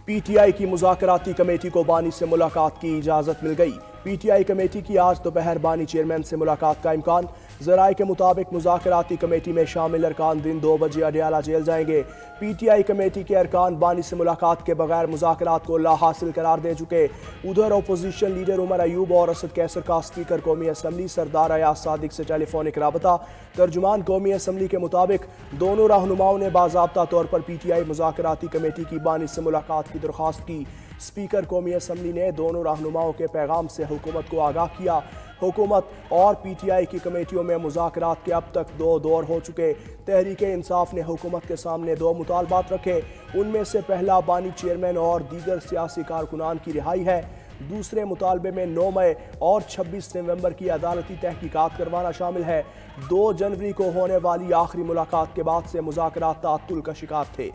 P T I की मुज़ाकराती committee को बानी से मुलाकात की इजाज़त मिल गई। पी टी आई कमेटी की आज दोपहर बानी चेयरमैन से मुलाकात का इम्कान। ज़राए के मुताबिक मुज़ाकराती कमेटी में शामिल अरकान दिन 2 बजे अडियाला जेल जाएंगे। पी टी आई कमेटी के अरकान बानी से मुलाकात के बगैर मुज़ाकरात को ला हासिल करार दे चुके। उधर अपोजिशन लीडर उमर अयूब और असद कैसर का स्पीकर कौमी असम्बली सरदार अयाज सादिक से टेलीफोनिक राबता। तर्जुमान कौमी असम्बली के मुताबिक दोनों रहनुमाओं ने बाज़ाब्ता तौर पर पी टी आई मुज़ाकराती कमेटी की बानी से मुलाकात की दरख्वास्त की। स्पीकर कौमी असम्बली ने दोनों रहनुमाओं के पैगाम से हुकूमत को आगाह किया। हुकूमत और पी टी आई की कमेटियों में मुज़ाकरात के अब तक 2 दौर हो चुके। तहरीक इंसाफ ने हुकूमत के सामने 2 मुतालबात रखे। उनमें से पहला बानी चेयरमैन और दीगर सियासी कारकुनान की रिहाई है। दूसरे मुतालबे में 9 मई और 26 नवंबर की अदालती तहकीकात करवाना शामिल है। 2 जनवरी को होने वाली आखिरी मुलाकात के बाद से मुज़ाकरात ताअत्तुल का शिकार थे।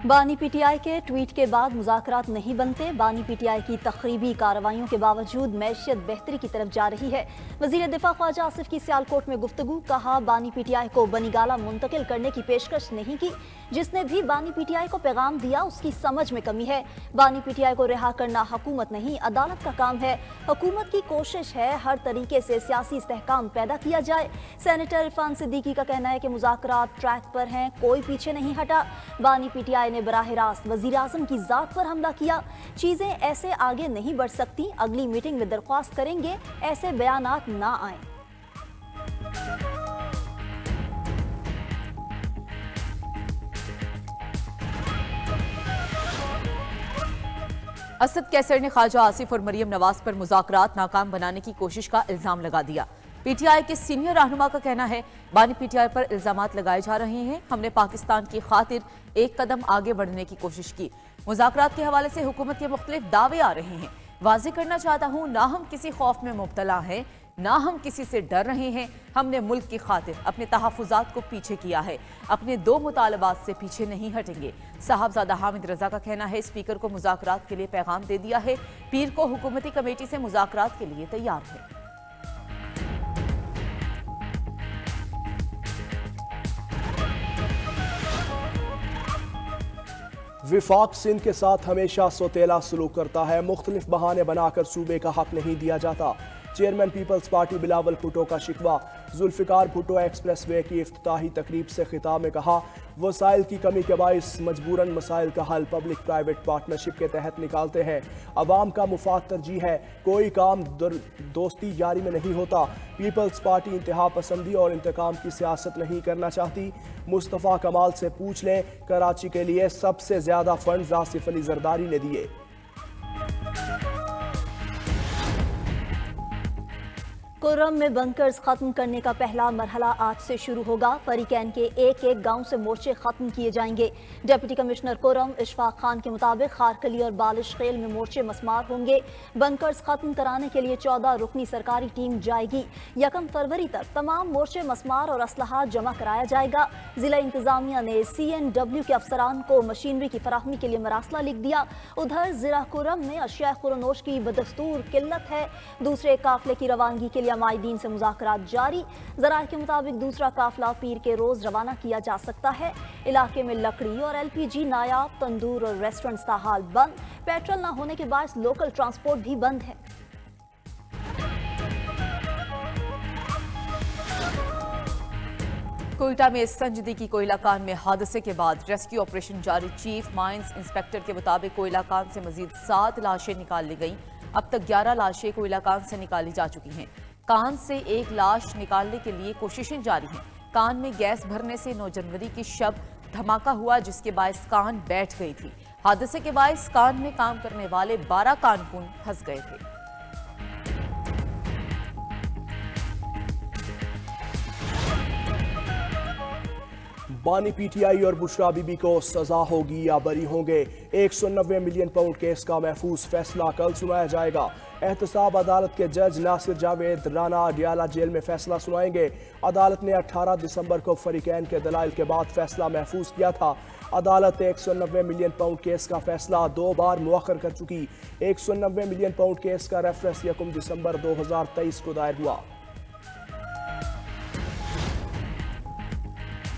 बानी पीटीआई के ट्वीट के बाद मुज़ाकरात नहीं बनते। बानी पीटीआई की तखरीबी कार्रवाइयों के बावजूद मैशियत बेहतरी की तरफ जा रही है। वज़ीर दिफा ख्वाजा आसिफ की सियालकोट में गुफ्तगू। कहा, बानी पीटीआई को बनीगाला मुंतकिल करने की पेशकश नहीं की। जिसने भी बानी पीटीआई को पैगाम दिया उसकी समझ में कमी है। बानी पीटीआई को रिहा करना हुकूमत नहीं अदालत का काम है। हुकूमत की कोशिश है हर तरीके से सियासी इस्तेहकाम पैदा किया जाए। सेनेटर इरफान सिद्दीकी का कहना है कि मुज़ाकरात ट्रैक पर हैं, कोई पीछे नहीं हटा। बानी पीटीआई ने बराह रास्त वज़ीर आज़म की ज़ात पर हमला किया। चीजें ऐसे आगे नहीं बढ़ सकती। अगली मीटिंग में दरख्वास्त करेंगे ऐसे बयानात ना आए। असद कैसर ने ख्वाजा आसिफ और मरियम नवाज पर मुज़ाकरात नाकाम बनाने की कोशिश का इल्जाम लगा दिया। पीटीआई के सीनियर रहनुमा का कहना है, बानी पीटीआई पर इल्जामात लगाए जा रहे हैं। हमने पाकिस्तान की खातिर एक कदम आगे बढ़ने की कोशिश की। मुज़ाकरात के हवाले से हुकूमत के मुख्तलिफ दावे आ रहे हैं। वाज़ेह करना चाहता हूँ, ना हम किसी खौफ में मुब्तला हैं, ना हम किसी से डर रहे हैं। हमने मुल्क की खातिर अपने तहफ़्फ़ुज़ात को पीछे किया है। अपने 2 मुतालबात से पीछे नहीं हटेंगे। साहबजादा हामिद रजा का कहना है, स्पीकर को मुज़ाकरात के लिए पैगाम दे दिया है। पीर को हुकूमती कमेटी से मुज़ाकरात के लिए तैयार है। विफाक सिंध के साथ हमेशा सोतेला सलूक करता है। मुख्तलिफ बहाने बनाकर सूबे का हक नहीं दिया जाता। चेयरमैन पीपल्स पार्टी बिलावल भुट्टो का शिकवा। जुल्फिकार भुट्टो एक्सप्रेस वे की इफ्तिताही तकरीब से खिताब में कहा, वसाइल की कमी के बाइस मजबूरन मसाइल का हल पब्लिक प्राइवेट पार्टनरशिप के तहत निकालते हैं। अवाम का मुफाद तरजीह है, कोई काम दोस्ती जारी में नहीं होता। पीपल्स पार्टी इंतहा पसंदी और इंतकाम की सियासत नहीं करना चाहती। मुस्तफ़ा कमाल से पूछ लें, कराची के लिए सबसे ज्यादा फंड आसिफ अली जरदारी ने दिए। कोरम में बंकर्स खत्म करने का पहला मरहला आज से शुरू होगा। फरीकैन के एक गांव से मोर्चे खत्म किए जाएंगे। डिप्टी कमिश्नर कोरम इशफाक खान के मुताबिक खारकली और बालिश खेल में मोर्चे मस्मार होंगे। बंकर्स खत्म कराने के लिए 14 रुकनी सरकारी टीम जाएगी। 1 फरवरी तक तमाम मोर्चे मस्मार और असलहा जमा कराया जाएगा। जिला इंतजामिया ने CNW के अफसरान को मशीनरी की फराहमी के लिए मरासला लिख दिया। उधर जिला कोरम में अशिया खुरनोश की बदस्तूर किल्लत है। दूसरे काफिले की रवानगी के लिए माहिदीन से मुज़ाकरात जारी। ज़राए के मुताबिक दूसरा काफिला पीर के रोज रवाना किया जा सकता है। इलाके में लकड़ी और LPG नायाब, तंदूर और रेस्टोरेंट्स ताहाल बंद। पेट्रोल न होने के बायस लोकल ट्रांसपोर्ट भी बंद है। कोयटा में संजदी की कोयला कान में हादसे के बाद रेस्क्यू ऑपरेशन जारी। चीफ माइंस इंस्पेक्टर के मुताबिक कोयला कान से मजीद 7 लाशें निकाल ली गईं। अब तक 11 लाशें कोयला कान से निकाली जा चुकी हैं। कान से एक लाश निकालने के लिए कोशिशें जारी हैं। कान में गैस भरने से 9 जनवरी की शब धमाका हुआ, जिसके बायस कान बैठ गई थी। हादसे के बायस कान में काम करने वाले 12 कानकुन फंस गए थे। बानी पीटीआई और बुशरा बीबी को सजा होगी या बरी होंगे। 190 मिलियन पाउंड केस का महफूज फैसला कल सुनाया जाएगा। एहतसाब अदालत के जज नासिर जावेद राना अडियाला जेल में फैसला सुनाएंगे। अदालत ने 18 दिसंबर को फरीकैन के दलाइल के बाद फैसला महफूज किया था। अदालत 190 मिलियन पाउंड केस का फैसला 2 बार मुअख्खर कर चुकी। 190 मिलियन पाउंड केस का रेफरेंस 1 दिसंबर 2023 को दायर हुआ।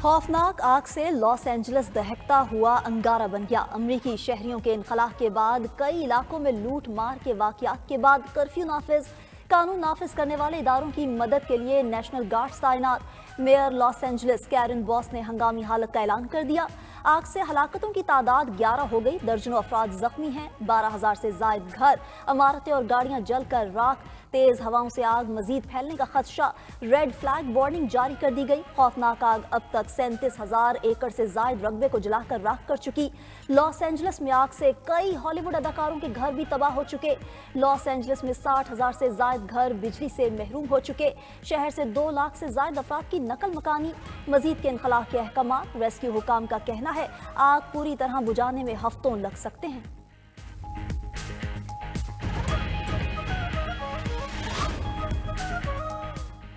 खौफनाक आग से लॉस एंजलिस दहकता हुआ अंगारा बन गया। अमरीकी शहरियों के इनखला के बाद कई इलाकों में लूट मार के वाकयात के बाद कर्फ्यू नाफिज, कानून नाफिज करने वाले इदारों की मदद के लिए नेशनल गार्ड्स तैनात। Mayor Los Angeles Karen Bass ने हंगामी हालत का ऐलान कर दिया। आग से हलाकतों की तादाद 11 हो गई, दर्जनों अफराद जख्मी हैं। 12,000 से जायद घर, इमारतें और गाड़ियां जलकर राख। तेज हवाओं से आग मजीद फैलने का खदशा, रेड फ्लैग वार्निंग जारी कर दी गई। खौफनाक आग अब तक 37,000 एकड़ से जायद रकबे को जलाकर राख कर चुकी। लॉस एंजलिस में आग से कई हॉलीवुड अदाकारों के घर भी तबाह हो चुके। लॉस एंजलिस में 60,000 से जायद घर बिजली से महरूम हो चुके। शहर से 2 लाख से जायद अफराद की नकल मकानी। मजीद के इनखला के अहकाम। रेस्क्यू हुकाम का कहना है आग पूरी तरह बुझाने में हफ्तों लग सकते हैं।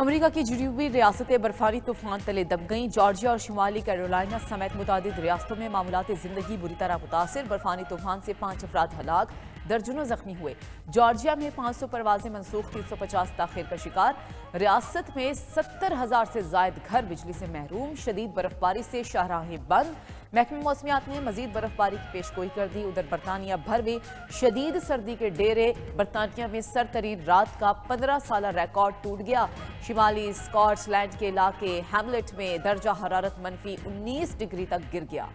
अमेरिका की जुनूबी रियासतें बर्फानी तूफान तले दब गईं। जॉर्जिया और शुमाली कैरोलिना समेत मुतादिद रियासतों में मामूलात जिंदगी बुरी तरह मुतासिर। बर्फानी तूफान से 5 अफराद हलाक, दर्जनों जख्मी हुए। जॉर्जिया में 500 परवाजें मनसूख, 350 ताखीर का शिकार। रियासत में 70,000 से जायद घर बिजली से महरूम। शदीद बर्फबारी से शाहराहें बंद। महकमे मौसमियात ने मजीद बर्फबारी की पेशगोई कर दी। उधर बरतानिया भर में शदीद सर्दी के डेरे। बरतानिया में सरतरीन रात का 15 साल रिकॉर्ड टूट गया। शिमाली स्कॉटलैंड के इलाके हैमलेट में दर्जा हरारत -19 डिग्री तक गिर गया।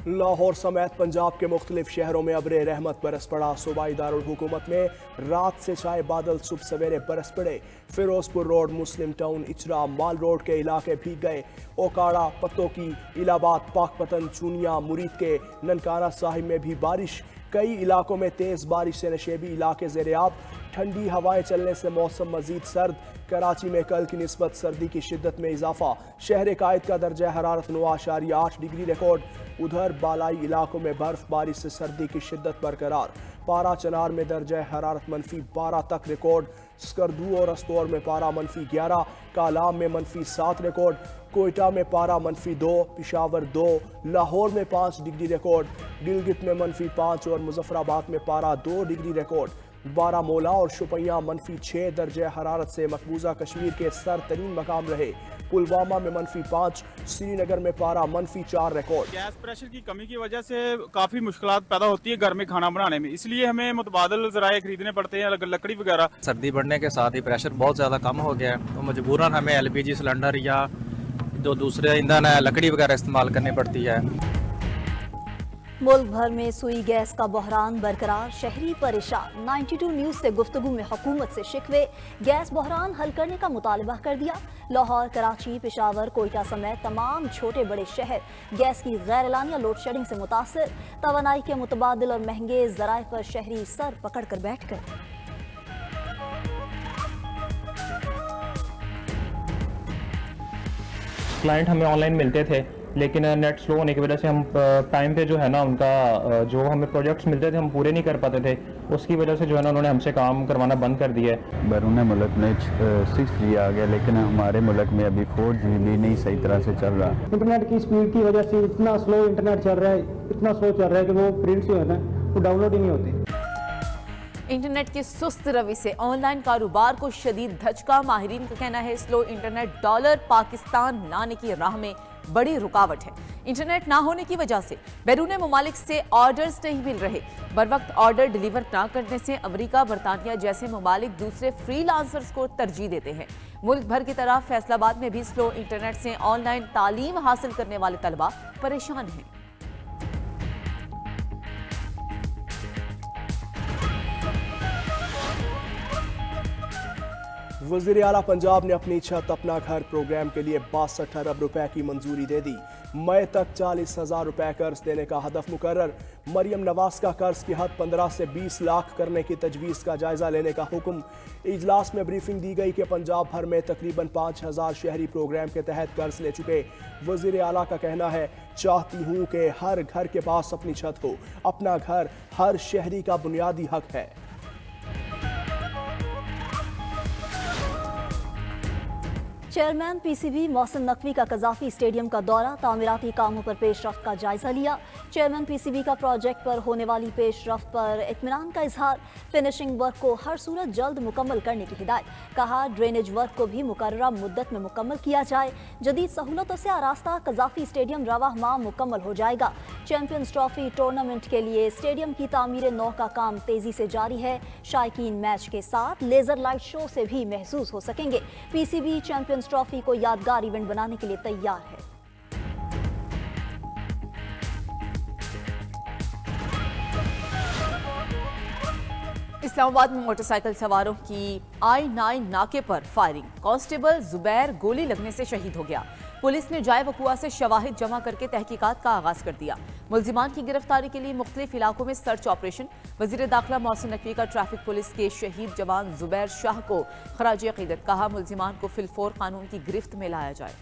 लाहौर समेत पंजाब के मुख्तलिफ शहरों में अब्रे रहमत बरस पड़ा। सूबाई दारुल हुकूमत में रात से छाए बादल सुबह सवेरे बरस पड़े। फिरोजपुर रोड, मुस्लिम टाउन, इचरा, माल रोड के इलाके भीग गए। ओकाड़ा, पत्तोकी, इलाहाबाद, पाकपतन, चूनिया, मुरीद के ननकाना साहिब में भी बारिश। कई इलाकों में तेज बारिश से नशेबी इलाके ज़ेरे-आब। ठंडी हवाएं चलने से मौसम मजीद सर्द। कराची में कल की निस्बत सर्दी की शिद्दत में इजाफा। शहर कायद का दर्जा हरारत 9.8 डिग्री रिकॉर्ड। उधर बालाई इलाकों में बर्फबारी से सर्दी की शिद्दत बरकरार। पारा चनार में दर्जा हरारत -12 तक रिकॉर्ड। स्कर्दू और अस्तौर में पारा -11, कालाम में -7 रिकॉर्ड। कोयटा में पारा -2, पिशावर 2, लाहौर में 5 डिग्री रिकॉर्ड। गिलगित में -5 और मुजफ्फराबाद में पारा 2 डिग्री रिकॉर्ड। बारामूला और शुपियां -6 दर्जे हरारत से मकबूजा कश्मीर के सरतरीन मकाम रहे। पुलवामा में -5, श्रीनगर में पारा -4 रिकॉर्ड। गैस प्रेशर की कमी की वजह से काफ़ी मुश्किलात पैदा होती है घर में खाना बनाने में, इसलिए हमें मुतबादल ज़राए खरीदने पड़ते हैं, लकड़ी वगैरह। सर्दी बढ़ने के साथ ही प्रेशर बहुत ज़्यादा कम हो गया है, तो मजबूरन हमें LPG सिलेंडर या जो दूसरे ईंधन है लकड़ी वगैरह इस्तेमाल करनी पड़ती है। मुल्क भर में सुई गैस का बहरान बरकरार, शहरी परेशान। 92 न्यूज़ से गुफ्तगू में हुकूमत से शिकवे। गैस बहरान हल करने का मुतालबा कर दिया। लाहौर, कराची, पेशावर, कोयटा समेत तमाम छोटे बड़े शहर गैस की गैर एलानिया लोड शेडिंग से मुतासर। तवानाई के मुतबादिल और महंगे ज़राए पर शहरी सर पकड़ कर बैठ गए। क्लाइंट हमें ऑनलाइन मिलते थे, लेकिन नेट स्लो होने की वजह से हम टाइम पे जो है ना उनका जो हमें प्रोजेक्ट्स मिलते थे हम पूरे नहीं कर पाते थे। उसकी वजह से जो है ना उन्होंने हमसे काम करवाना बंद कर दिया है। बैरून मुल्क में 6G आ गया, लेकिन हमारे मुल्क में अभी 4G भी नहीं सही तरह से चल रहा। इंटरनेट की स्पीड की वजह से इतना स्लो इंटरनेट चल रहा है, इतना स्लो चल रहा है कि वो प्रिंट जो है ना वो डाउनलोड ही नहीं होती। इंटरनेट की सुस्त रवि से ऑनलाइन कारोबार को शदीद धचका। माहिरीन का कहना है स्लो इंटरनेट डॉलर पाकिस्तान लाने की राह में बड़ी रुकावट है। इंटरनेट ना होने की वजह से बैरून मुमालिक से ऑर्डर्स नहीं मिल रहे। बर वक्त ऑर्डर डिलीवर ना करने से अमेरिका, बरतानिया जैसे मुमालिक दूसरे फ्रीलांसर्स को तरजीह देते हैं। मुल्क भर की तरह फैसलाबाद में भी स्लो इंटरनेट से ऑनलाइन तालीम हासिल करने वाले तलबा परेशान हैं। वज़ीर आला पंजाब ने अपनी छत अपना घर प्रोग्राम के लिए 62 अरब रुपए की मंजूरी दे दी। मई तक 40,000 रुपए कर्ज देने का हदफ मुकर्रर। मरियम नवाज का कर्ज की हद 15 से 20 लाख करने की तजवीज़ का जायजा लेने का हुक्म। इजलास में ब्रीफिंग दी गई कि पंजाब भर में तकरीबन 5,000 शहरी प्रोग्राम के तहत कर्ज ले चुके। वज़ीर आला का कहना है चाहती हूँ कि हर घर के पास अपनी छत हो। अपना घर हर शहरी का बुनियादी हक है। चेयरमैन पीसीबी मोहसिन नकवी का कजाफी स्टेडियम का दौरा, तामीराती कामों पर पेशरफ्त का जायजा लिया। चेयरमैन पीसीबी का प्रोजेक्ट पर होने वाली पेशरफ्त पर इत्मीनान का इजहार, फिनिशिंग वर्क को हर सूरत जल्द मुकम्मल करने की हिदायत। कहा ड्रेनेज वर्क को भी मुकर्ररा मुद्दत में मुकम्मल किया जाए। जदीद सहूलतों से आरास्ता कजाफी स्टेडियम रवाह माह मुकम्मल हो जाएगा। चैंपियंस ट्रॉफी टूर्नामेंट के लिए स्टेडियम की तामीर नौ का काम तेजी से जारी है। शायकीन मैच के साथ लेजर लाइट शो से भी महसूस हो सकेंगे। पीसीबी चैंपियंस ट्रॉफी को यादगार इवेंट बनाने के लिए तैयार है। इस्लामाबाद में मोटरसाइकिल सवारों की I-9 नाके पर फायरिंग, कांस्टेबल जुबैर गोली लगने से शहीद हो गया। पुलिस ने जाए वकुआ से शवाहिद जमा करके तहकीकात का आगाज कर दिया। मुल्जिमान की गिरफ्तारी के लिए मुख्तलिफ इलाकों में सर्च ऑपरेशन। वजीर दाखिला मोहसिन नकवी का ट्रैफिक पुलिस के शहीद जवान जुबैर शाह को खराज अकीदत, कहा मुल्जिमान को फिलफोर कानून की गिरफ्त में लाया जाए।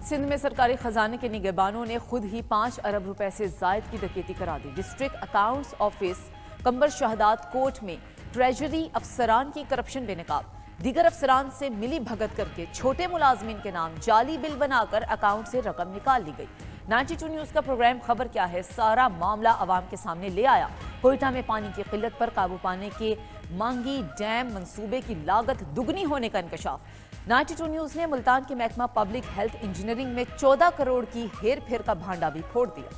सिंध में सरकारी खजाने के निगहबानों ने खुद ही 5 अरब रुपए से जायद की डकैती करा दी। डिस्ट्रिक्ट अकाउंट्स ऑफिस कंबर शहदाद कोर्ट में ट्रेजरी अफसरान की करप्शन बेनकाब, दीगर अफसरान से मिली भगत करके छोटे मुलाजमीन के नाम जाली बिल बनाकर अकाउंट से रकम निकाल ली गई। 92 न्यूज का प्रोग्राम खबर क्या है सारा मामला अवाम के सामने ले आया। कोयटा में पानी की किल्लत पर काबू पाने के मांगी डैम मंसूबे की लागत दुगनी होने का इंकशाफ। 92 न्यूज ने मुल्तान के महकमा पब्लिक हेल्थ इंजीनियरिंग में 14 करोड़ की हेर फेर का भांडा भी फोड़ दिया।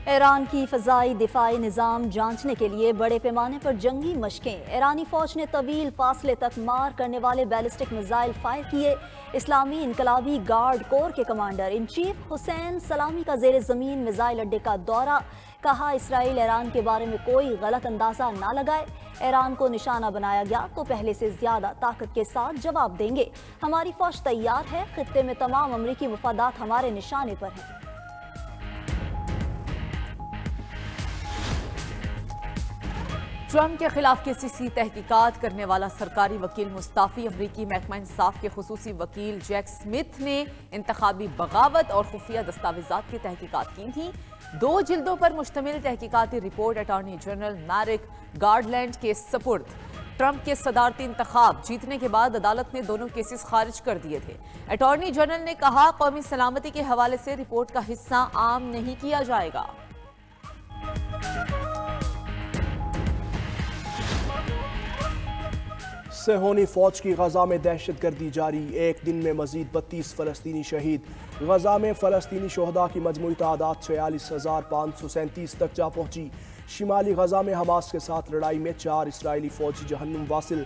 ईरान की फ़ज़ाई दिफाई निज़ाम जांचने के लिए बड़े पैमाने पर जंगी मशकें। ईरानी फ़ौज ने तवील फासले तक मार करने वाले बैलिस्टिक मिसाइल फायर किए। इस्लामी इनकलाबी गार्ड कोर के कमांडर इन चीफ हुसैन सलामी का ज़ेर ज़मीन मिसाइल अड्डे का दौरा, कहा इसराइल ईरान के बारे में कोई गलत अंदाज़ा ना लगाए। ईरान को निशाना बनाया गया तो पहले से ज़्यादा ताकत के साथ जवाब देंगे। हमारी फ़ौज तैयार है, खित्ते में तमाम अमरीकी मफादात हमारे निशाने पर हैं। ट्रंप के खिलाफ केसीसी तहकीकात करने वाला सरकारी वकील मुस्ताफी अमरीकी महकमा इंसाफ के खुसूसी वकील जैक स्मिथ ने इंतखाबी बगावत और खुफिया दस्तावेजात की तहकीकात की थी। 2 जिल्दों पर मुश्तमिल तहकीकाती रिपोर्ट अटॉर्नी जनरल मैरिक गार्डलैंड के सपुर्द। ट्रंप के सदारती इंतखाब जीतने के बाद अदालत ने दोनों केसेस खारिज कर दिए थे। अटॉर्नी जनरल ने कहा कौमी सलामती के हवाले से रिपोर्ट का हिस्सा आम नहीं किया जाएगा। सेहोनी फौज की गजा में दहशत गर्दी जारी, एक दिन में मजीद 32 फलस्तीनी शहीद। गजा में फलस्तीनी शोहदा की मजमूई तादाद 46,537 तक जा पहुंची। शिमाली गजा में हमास के साथ लड़ाई में 4 इसराइली फौजी जहन्नुम वासिल।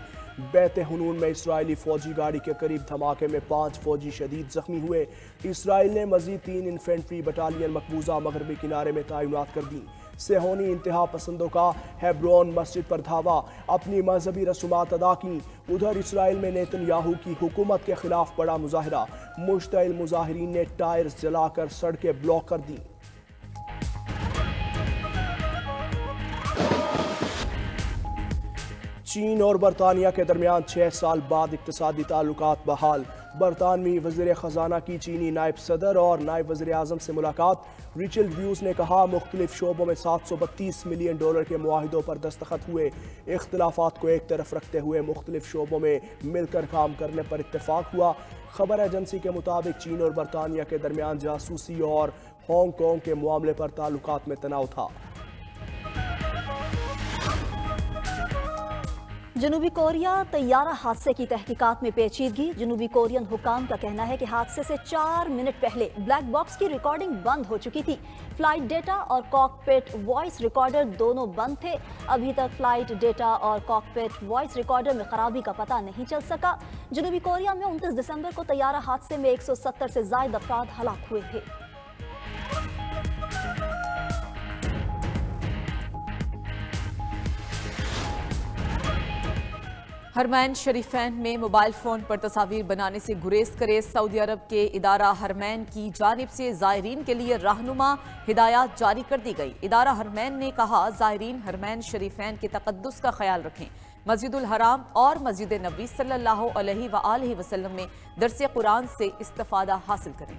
बैत हुनून में इसराइली फौजी गाड़ी के करीब धमाके में 5 फौजी शदीद जख्मी हुए। इसराइल ने मजीद 3 इन्फेंट्री बटालियन मकबूजा मगरबी किनारे में तैनात कर दी। सेहोनी इंतहा पसंदों का हेब्रोन मस्जिद पर धावा, अपनी मजहबी रसूमात अदा की। उधर इसराइल में नेतन्याहू की हुकूमत के खिलाफ बड़ा मुजाहरा, मुश्तइल मुजाहिरीन ने टायर्स जलाकर सड़कें ब्लॉक कर दी। चीन और बरतानिया के दरमियान 6 साल बाद इक्तिसादी ताल्लुकात बहाल। बरतानवी वज़ीर ख़जाना की चीनी नायब सदर और नायब वज़ीर आज़म से मुलाकात। रिचर्ड व्यूज़ ने कहा मुख्तलिफ शोबों में $732 मिलियन के मुआहिदों पर दस्तखत हुए। इख्तिलाफात को एक तरफ रखते हुए मुख्तलिफ शोबों में मिलकर काम करने पर इत्तेफाक हुआ। खबर एजेंसी के मुताबिक चीन और बरतानिया के दरमियान जासूसी और हांगकॉन्ग के मामले पर ताल्लुकात में तनाव था। जनूबी कोरिया तैयारा हादसे की तहकीकात में पेचीदगी। जनूबी कोरियन हुकाम का कहना है कि हादसे से 4 मिनट पहले ब्लैक बॉक्स की रिकॉर्डिंग बंद हो चुकी थी। फ्लाइट डेटा और कॉकपिट वॉइस रिकॉर्डर दोनों बंद थे। अभी तक फ्लाइट डेटा और कॉकपिट वॉइस रिकॉर्डर में खराबी का पता नहीं चल सका। जनूबी कोरिया में 29 दिसंबर को तैयारा हादसे में 170 से ज्यादा अफराद हलाक हुए थे। हरमैन शरीफैन में मोबाइल फ़ोन पर तस्वीर बनाने से गुरेज करे। सऊदी अरब के इदारा हरमैन की जानिब से ज़ायरीन के लिए रहनुमा हिदायत जारी कर दी गई। इदारा हरमैन ने कहा ज़ायरीन हरमैन शरीफैन के तक़द्दुस का ख्याल रखें। مسجد الحرام اور مسجد نبوی صلی اللہ علیہ وآلہ وسلم میں درس قرآن سے استفادہ حاصل کریں۔